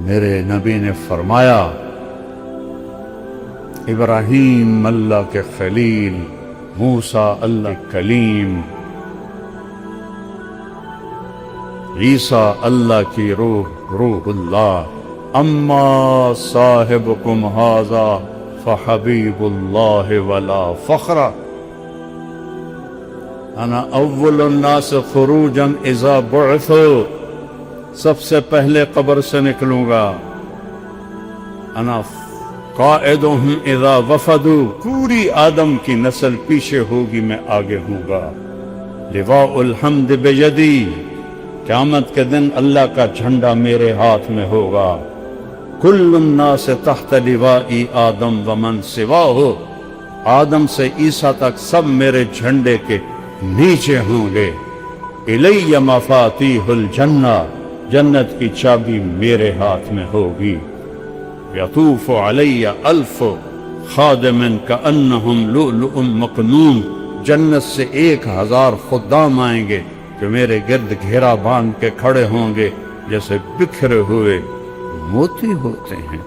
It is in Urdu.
میرے نبی نے فرمایا ابراہیم اللہ کے خلیل، موسیٰ اللہ کے کلیم، عیسیٰ اللہ کی روح اللہ، اما صاحبکم ھذا فحبیب اللہ ولا فخر، انا اول الناس خروجا اذا بعثوا، سب سے پہلے قبر سے نکلوں گا، انا قائدہم اذا وفدوا، پوری آدم کی نسل پیچھے ہوگی، میں آگے ہوں گا، لواء الحمد بیدی، قیامت کے دن اللہ کا جھنڈا میرے ہاتھ میں ہوگا، کل الناس تحت لوائی آدم ومن سواہ، آدم سے عیسیٰ تک سب میرے جھنڈے کے نیچے ہوں گے، الی مفاتیح الجنہ، جنت کی چابی میرے ہاتھ میں ہوگی، یطوف علی الف خادم کانہم لؤلؤ مکنون، جنت سے 1000 خدام آئیں گے جو میرے گرد گھیرا باندھ کے کھڑے ہوں گے جیسے بکھرے ہوئے موتی ہوتے ہیں۔